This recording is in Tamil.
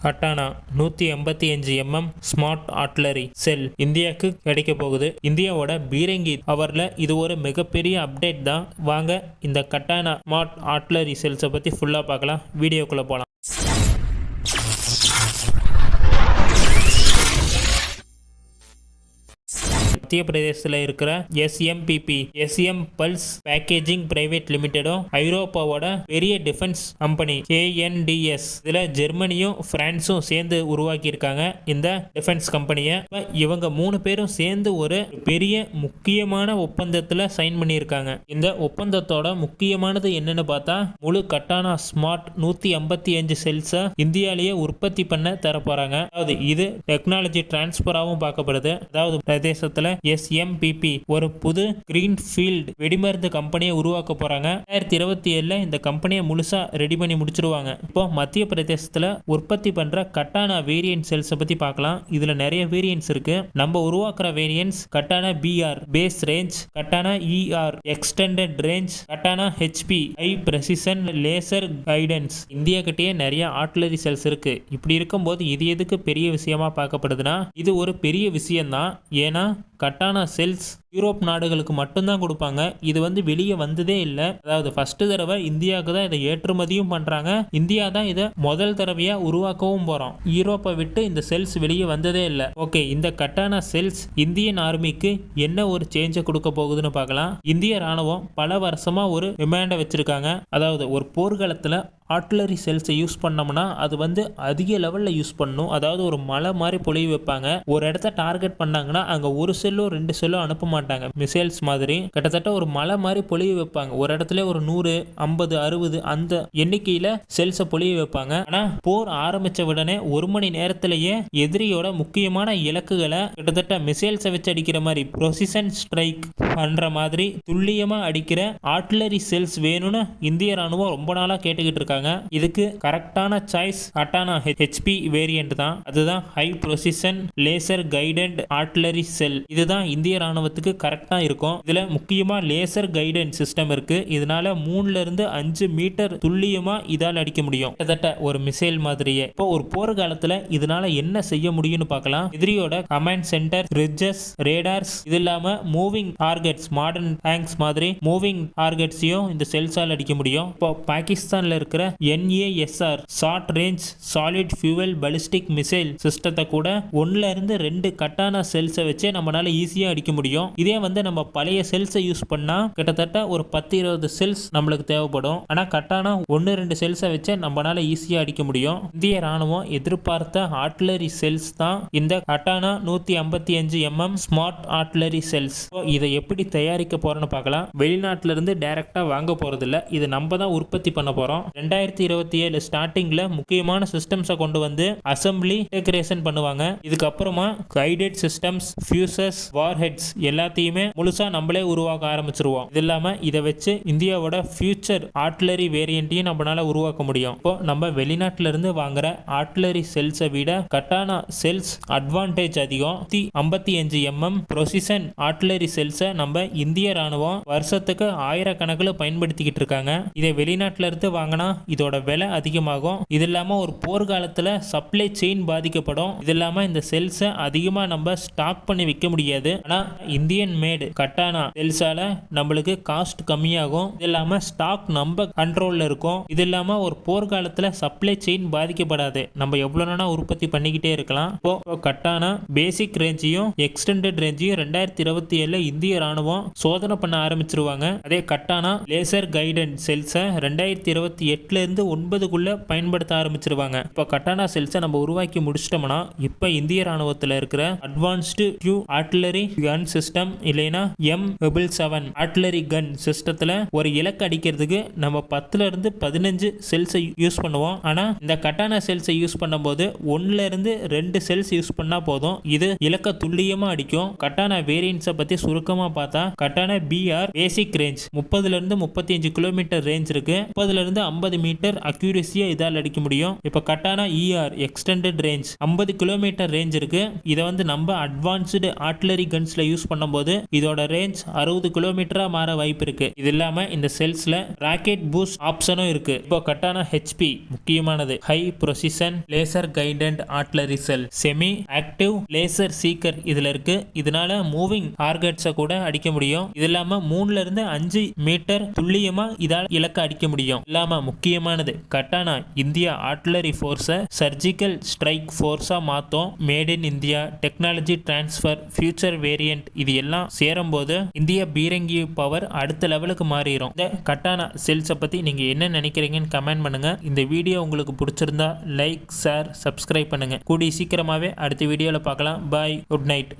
கட்டானா 185 ஸ்மார்ட் ஆர்ட்லரி செல் இந்தியாவுக்கு கிடைக்க போகுது. இந்தியாவோட பீரங்கி அவர்ல இது ஒரு மிகப்பெரிய அப்டேட் தான். வாங்க இந்த கட்டானா ஸ்மார்ட் ஆர்ட்லரி செல்ஸை பத்தி ஃபுல்லா பார்க்கலாம். வீடியோக்குள்ள போலாம். மத்திய பிரதேசத்தில் இருக்கிற எஸ்எம் பல்ஸ் பேக்கேஜிங் பிரைவேட் லிமிடெடும் ஐரோப்பாவோட பெரிய டிஃபென்ஸ் கம்பெனி KNDS இதுல ஜெர்மனியும் பிரான்ஸும் சேர்ந்து உருவாக்கி இருக்காங்க இந்த டிஃபென்ஸ் கம்பெனியை. இவங்க 3 பேரும் சேர்ந்து ஒரு பெரிய முக்கியமான ஒப்பந்தத்துல சைன் பண்ணியிருக்காங்க. இந்த ஒப்பந்தத்தோட முக்கியமானது என்னன்னு பார்த்தா முழு கட்டானா ஸ்மார்ட் 155 செல்ஸை இந்தியாலேயே உற்பத்தி பண்ண தர போறாங்க. அதாவது இது டெக்னாலஜி டிரான்ஸ்பராகவும் பார்க்கப்படுது. அதாவது பிரதேசத்துல SMPP ஒரு புது கிரீன்ஃபீல்ட் வெடிமருந்து கம்பெனியை உருவாக்க போறாங்க. 2027 இந்த கம்பெனியை முழுசா ரெடி பண்ணி முடிச்சிருவாங்க. இப்போ மத்திய பிரதேசத்துல உற்பத்தி பண்ற கட்டானா வேரியன்ட் செல்ஸ் பத்தி பார்க்கலாம். இதுல நிறைய வேரியன்ட்ஸ் இருக்கு. நம்ம உருவாக்குற variants Katana BR base range, Katana ER extended range, Katana HP high precision laser guidance. India கிட்டே நிறைய ஆர்ட்லரி செல்ஸ் இருக்கு. இப்படி இருக்கும்போது இது எதுக்கு பெரிய விஷயமா பார்க்கப்படுதுன்னா இது ஒரு பெரிய விஷயம் தான். ஏன்னா கட்டானா செல்ஸ் யூரோப் நாடுகளுக்கு மட்டும்தான் கொடுப்பாங்க. இது வெளியே வந்ததே இல்லை. அதாவது ஃபர்ஸ்ட் தடவை இந்தியாவுக்கு தான் இதை ஏற்றுமதியும் பண்றாங்க. இந்தியா தான் இதை முதல் தடவையா உருவாக்கவும் போறோம். யூரோப்பை விட்டு இந்த செல்ஸ் வெளியே வந்ததே இல்லை. ஓகே, இந்த கட்டானா செல்ஸ் இந்தியன் ஆர்மிக்கு என்ன ஒரு சேஞ்சை கொடுக்க போகுதுன்னு பார்க்கலாம். இந்திய ராணுவம் பல வருஷமா ஒரு டிமாண்டை வச்சிருக்காங்க. அதாவது ஒரு போர்க்காலத்தில் ஆர்ட்லரி செல்ஸை யூஸ் பண்ணோம்னா அது அதிக லெவலில் யூஸ் பண்ணணும். அதாவது ஒரு மலை மாதிரி பொழிவு வைப்பாங்க. ஒரு இடத்த டார்கெட் பண்ணாங்கன்னா அங்கே ஒரு செல்லோ 2 செல்லோ அனுப்ப மாட்டாங்க. மிசைல்ஸ் மாதிரி கிட்டத்தட்ட ஒரு மலை மாதிரி பொழிவு வைப்பாங்க. ஒரு இடத்துல ஒரு 100, 50, 60 அந்த எண்ணிக்கையில செல்ஸை பொழிவு வைப்பாங்க. ஆனா போர் ஆரம்பிச்ச உடனே 1 மணி நேரத்திலேயே எதிரியோட முக்கியமான இலக்குகளை கிட்டத்தட்ட மிசைல்ஸை வச்சு அடிக்கிற மாதிரி ப்ரொசிஷன் ஸ்ட்ரைக் பண்ற மாதிரி துல்லியமா அடிக்கிற ஆர்ட்லரி செல்ஸ் வேணும்னு இந்திய ராணுவம் ரொம்ப நாளா கேட்டுக்கிட்டு இருக்காங்க. இதுக்கு கரெக்டான சாய்ஸ் கட்டானா HP வேரியன்ட் தான். அதுதான் high precision laser guided artillery shell. இதுதான் இந்திய ராணுவத்துக்கு கரெக்டா இருக்கும். இதுல முக்கியமா லேசர் கைடன்ஸ் சிஸ்டம் இருக்கு. இதனால 3 இருந்து 5 மீட்டர் துல்லியமா இதால் அடிக்க முடியும். கிட்டத்தட்ட ஒரு மிசைல் மாதிரியே. இப்போ ஒரு போர் காலத்துல இதனால என்ன செய்ய முடியும்னு பார்க்கலாம். எதிரியோட கமாண்ட் சென்டர், ரிட்ஜஸ், ரேடார்ஸ், இது இல்லாம மூவிங் டார்கெட்ஸ், மாடர்ன் டேங்க்ஸ் மாதிரி மூவிங் டார்கெட்ஸையும் இந்த செல்ஸால் அடிக்க முடியும். இப்போ பாகிஸ்தான்ல இருக்கிற NASR short range solid fuel ballistic missile சிஸ்டத்தை கூட 1 இருந்து 2 கட்டானா செல்ஸை வச்சு நம்மளால ஈஸியா அடிக்க முடியும். இதே நம்ம பழைய செல்ஸை யூஸ் பண்ணா கிட்டத்தட்ட ஒரு 10-20 செல்ஸ் நம்மளுக்கு தேவைப்படும். ஆனா கட்டானா 1-2 செல்ஸை வச்சு நம்மளால ஈஸியா அடிக்க முடியும். இந்திய ராணுவம் எதிர்பார்த்த ஆர்ட்லரி செல்ஸ் தான் இந்த கட்டானா 155 ஸ்மார்ட் ஆர்ட்லரி செல்ஸ். இதை எப்படி தயாரிக்க போறோம்னு பார்க்கலாம். வெளிநாட்டுல இருந்து டைரக்டா வாங்க போறது இல்ல. இது நம்ம தான் உற்பத்தி பண்ண போறோம். 2027 ஸ்டார்டிங்ல முக்கியமான சிஸ்டம்ஸை கொண்டு அசம்பிளி இன்டகிரேஷன் பண்ணுவாங்க. இதுக்கப்புறமா கைடட் சிஸ்டம்ஸ், ஃபியூசஸ், வார்ஹெட்ஸ் எல்லாத்தையுமே முழுசா நம்மளே உருவாக்க ஆரம்பிச்சிருவோம். இது இல்லாம இதை வச்சு இந்தியாவோட ஃபியூச்சர் ஆர்ட்லரி வேரியன்ட்டையும் நம்மளால உருவாக்க முடியும். இப்போ நம்ம வெளிநாட்டுல இருந்து வாங்குற ஆர்ட்லரி செல்ஸை விட கட்டானா செல்ஸ் அட்வான்டேஜ் அதிகம். 155 ப்ரொசிஷன் ஆர்ட்லரி செல்ஸை நம்ம இந்திய ராணுவம் வருஷத்துக்கு ஆயிரக்கணக்கில் பயன்படுத்திக்கிட்டு இருக்காங்க. இதை வெளிநாட்டுல இருந்து வாங்கினா இதோட விலை அதிகமாகும். இது இல்லாம ஒரு போர்க்காலத்துல சப்ளை செயின் பாதிக்கப்படும். இது இல்லாம இந்த செல்ஸை அதிகமா நம்ம ஸ்டாக் பண்ணி வைக்க முடியாது. ஆனா இந்தியன் மேட் கட்டானா செல்ஸால நம்மளுக்கு காஸ்ட் கம்மியாகும். இது இல்லாம ஸ்டாக் நம்ம கண்ட்ரோல்ல இருக்கும். இது இல்லாம ஒரு போர்க்காலத்துல சப்ளை செயின் பாதிக்கப்படாது. நம்ம எவ்வளவு நாளா உற்பத்தி பண்ணிக்கிட்டே இருக்கலாம். இப்போ கட்டானா பேசிக் ரேஞ்சையும் எக்ஸ்டெண்டட் ரேஞ்சையும் 2027 இந்திய ராணுவம் சோதனை பண்ண ஆரம்பிச்சிருவாங்க. அதே கட்டானா லேசர் கைடட் செல்ஸை 2028 இருந்து 9 பயன்படுத்த ஆரம்பிச்சிருவாங்க. இப்போ கட்டானா செல்ஸை நம்ம உருவாக்கி முடிச்சிட்டோம்னா இப்போ இந்திய ராணுவத்தில் இருக்கிற advanced towed artillery gun system இல்லைன்னா M7 ஆர்ட்லரி கன் சிஸ்டத்துல ஒரு இலக்கு அடிக்கிறதுக்கு நம்ம 10 இருந்து 15 செல்ஸை யூஸ் பண்ணுவோம். ஆனா இந்த கட்டானா செல்ஸை யூஸ் பண்ணும்போது 1 இருந்து 2 செல்ஸ் யூஸ் பண்ணா போதும். இது இலக்க துல்லியமா அடிக்கும். கட்டானா வேரியன்ட்ஸை பத்தி சுருக்கமா பார்த்தா கட்டானா BR பேசிக் ரேஞ்ச் 30 இருந்து 35 கிலோமீட்டர் ரேஞ்ச் இருக்கு. 30 இருந்து 50 மீட்டர் அக்யூரேசியா இதால் அடிக்க முடியும். இப்போ கட்டானா ER extended range 50 kilometre range இருக்கு. இதை வந்து நம்ம அட்வான்ஸ்டு ஆர்ட்லரி கன்ஸ்ல யூஸ் பண்ணும்போது இதோட ரேஞ்ச் 60 கிலோமீட்டரா மாற வாய்ப்பு இருக்கு. இது இல்லாம இந்த செல்ஸ்ல ராக்கெட் பூஸ்ட் ஆப்ஷனும் இருக்கு. இப்போ கட்டானா HP முக்கியமானது high precision laser guided artillery shell, semi active laser seeker இதுல இருக்கு. இதனால மூவிங் டார்கெட்ஸை கூட அடிக்க முடியும். இது இல்லாம 3ல இருந்து 5 மீட்டர் துல்லியமா இதால் இலக்க அடிக்க முடியும். இல்லாம முக்கியமானது கட்டானா இந்தியா ஆர்ட்லரி ஃபோர்ஸை சர்ஜிக்கல் ஸ்ட்ரைக் ஃபோர்ஸா மாத்தோம். Made in India technology transfer future variant இது எல்லாம் சேரும்போது இந்திய பீரங்கி பவர் அடுத்த லெவலுக்கு மாறிடும். இந்த கட்டானா செல்ஸை பத்தி நீங்க என்ன நினைக்கிறீங்கன்னு கமெண்ட் பண்ணுங்க. இந்த வீடியோ உங்களுக்கு பிடிச்சிருந்தா லைக் ஷேர் சப்ஸ்கிரைப் பண்ணுங்க. கூடி சீக்கிரமாவே அடுத்த வீடியோல பார்க்கலாம். பாய், குட் நைட்.